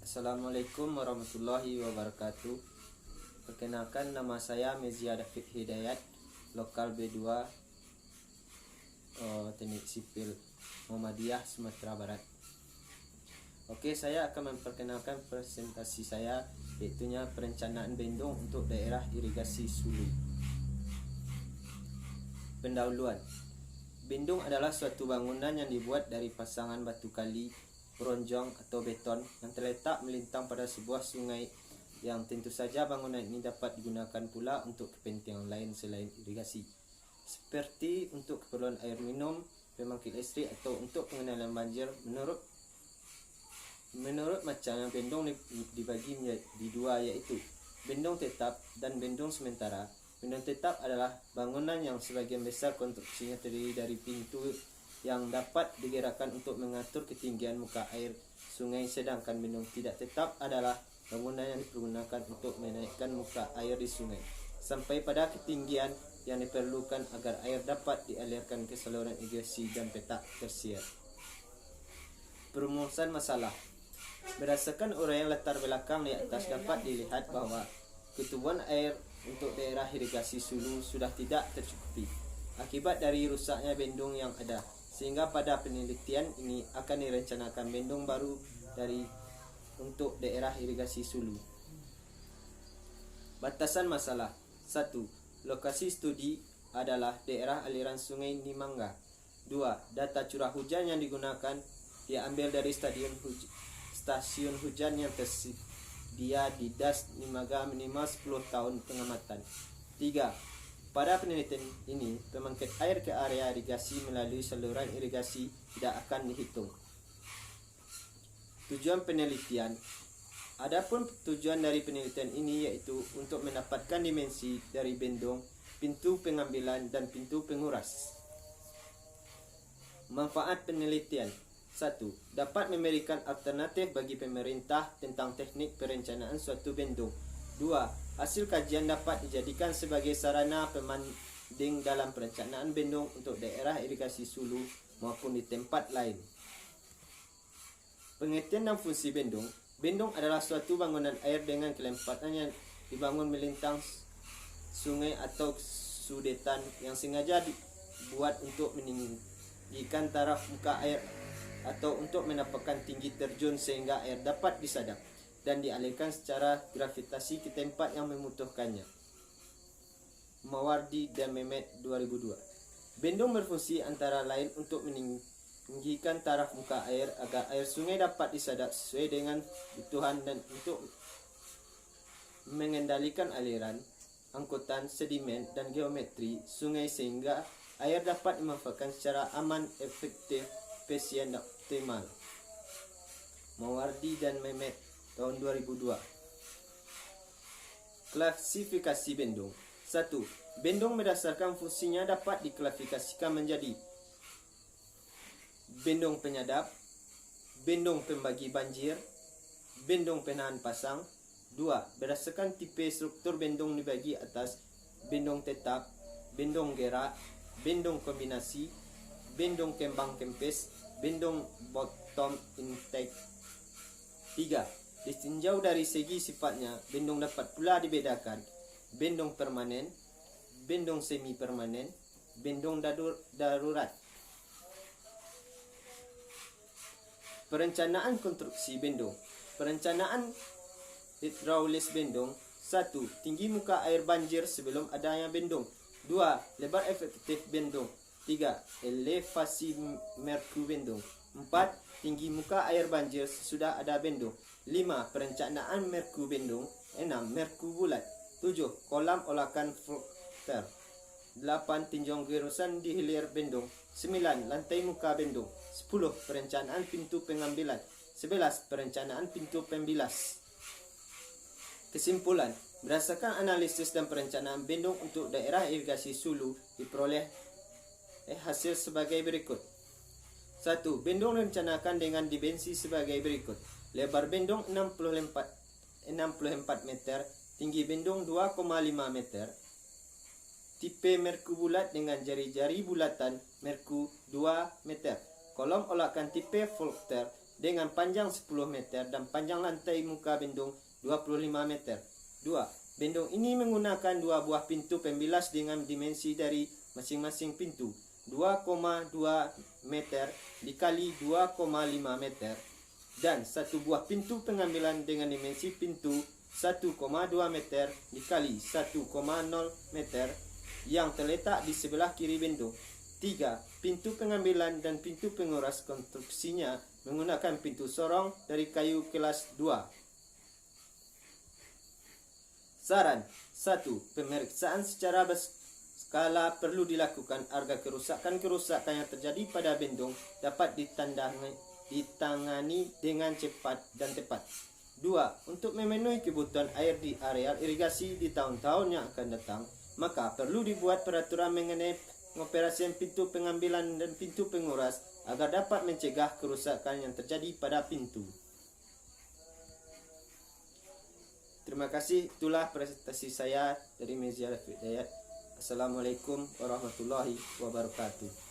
Assalamualaikum warahmatullahi wabarakatuh. Perkenalkan, nama saya Mezia David Hidayat, lokal B2 Teknik Sipil Muhammadiyah, Sumatera Barat. Oke, saya akan memperkenalkan presentasi saya, yaitunya perencanaan bendung untuk daerah irigasi Sulu. Pendahuluan. Bendung adalah suatu bangunan yang dibuat dari pasangan batu kali, bronjong atau beton yang terletak melintang pada sebuah sungai, yang tentu saja bangunan ini dapat digunakan pula untuk kepentingan lain selain irigasi, seperti untuk keperluan air minum, pembangkit listrik, atau untuk pengendalian banjir. Menurut macam bendung dibagi menjadi dua, yaitu bendung tetap dan bendung sementara. Bendung tetap adalah bangunan yang sebagian besar konstruksinya terdiri dari pintu yang dapat digerakkan untuk mengatur ketinggian muka air sungai, sedangkan bendung tidak tetap adalah bangunan yang dipergunakan untuk menaikkan muka air di sungai sampai pada ketinggian yang diperlukan agar air dapat dialirkan ke saluran irigasi dan petak tersier. Perumusan masalah. Berdasarkan uraian latar belakang di atas, dapat dilihat bahwa ketubuhan air untuk daerah irigasi Sulu sudah tidak tercukupi akibat dari rusaknya bendung yang ada, sehingga pada penelitian ini akan direncanakan bendung baru untuk daerah irigasi Sulu. Batasan masalah. 1. Lokasi studi adalah daerah aliran sungai Nimangga. 2. Data curah hujan yang digunakan diambil dari stasiun hujan yang tersedia di Das Nimangga minimal 10 tahun pengamatan. 3. Pada penelitian ini, pembangkit air ke area irigasi melalui saluran irigasi tidak akan dihitung. Tujuan penelitian. Adapun tujuan dari penelitian ini yaitu untuk mendapatkan dimensi dari bendung, pintu pengambilan, dan pintu penguras. Manfaat penelitian. 1. Dapat memberikan alternatif bagi pemerintah tentang teknik perencanaan suatu bendung. 2. Hasil kajian dapat dijadikan sebagai sarana pembanding dalam perencanaan bendung untuk daerah irigasi Sulu maupun di tempat lain. Pengertian dan fungsi bendung. Bendung adalah suatu bangunan air dengan kelempatan yang dibangun melintang sungai atau sudetan yang sengaja dibuat untuk meninggikan taraf muka air atau untuk mendapatkan tinggi terjun sehingga air dapat disadap dan dialirkan secara gravitasi ke tempat yang membutuhkannya. Mawardi dan Mehmet 2002. Bendung berfungsi antara lain untuk meninggikan taraf muka air agar air sungai dapat disadap sesuai dengan kebutuhan dan untuk mengendalikan aliran, angkutan sedimen, dan geometri sungai sehingga air dapat dimanfaatkan secara aman, efektif, efisien, dan optimal. Mawardi dan Mehmet tahun 2002. Klasifikasi bendung. 1. Bendung berdasarkan fungsinya dapat diklasifikasikan menjadi bendung penyadap, bendung pembagi banjir, bendung penahan pasang. 2. Berdasarkan tipe struktur bendung dibagi atas bendung tetap, bendung gerak, bendung kombinasi, bendung kembang kempis, bendung bottom intake. 3. Ditinjau dari segi sifatnya, bendung dapat pula dibedakan bendung permanen, bendung semi permanen, bendung darurat. Perencanaan konstruksi bendung. Perencanaan hidraulis bendung. 1. Tinggi muka air banjir sebelum adanya bendung. 2. Lebar efektif bendung. 3. Elevasi merku bendung. 4. Tinggi muka air banjir sesudah ada bendung. 5. Perencanaan merku bendung. 6. Merku bulat. 7. Kolam olakan filter. 8. Tinjau gerusan di hilir bendung. 9. Lantai muka bendung. 10. Perencanaan pintu pengambilan. 11. Perencanaan pintu pembilas. Kesimpulan. Berdasarkan analisis dan perencanaan bendung untuk daerah irigasi Sulu, diperoleh hasil sebagai berikut. 1. Bendung direncanakan dengan dimensi sebagai berikut. Lebar bendung 64 meter, tinggi bendung 2,5 meter. Tipe merku bulat dengan jari-jari bulatan merku 2 meter. Kolom olakan tipe filter dengan panjang 10 meter dan panjang lantai muka bendung 25 meter. 2. Bendung ini menggunakan 2 buah pintu pembilas dengan dimensi dari masing-masing pintu 2,2 meter dikali 2,5 meter dan 1 buah pintu pengambilan dengan dimensi pintu 1,2 meter dikali 1,0 meter yang terletak di sebelah kiri bendung. 3. Pintu pengambilan dan pintu penguras konstruksinya menggunakan pintu sorong dari kayu kelas 2. Saran 1. Pemeriksaan secara berskala perlu dilakukan agar kerusakan-kerusakan yang terjadi pada bendung dapat ditangani dengan cepat dan tepat. 2. Untuk memenuhi kebutuhan air di areal irigasi di tahun-tahun yang akan datang, maka perlu dibuat peraturan mengenai pengoperasian pintu pengambilan dan pintu penguras agar dapat mencegah kerusakan yang terjadi pada pintu. Terima kasih, itulah presentasi saya dari Media Hidayat. Assalamualaikum warahmatullahi wabarakatuh.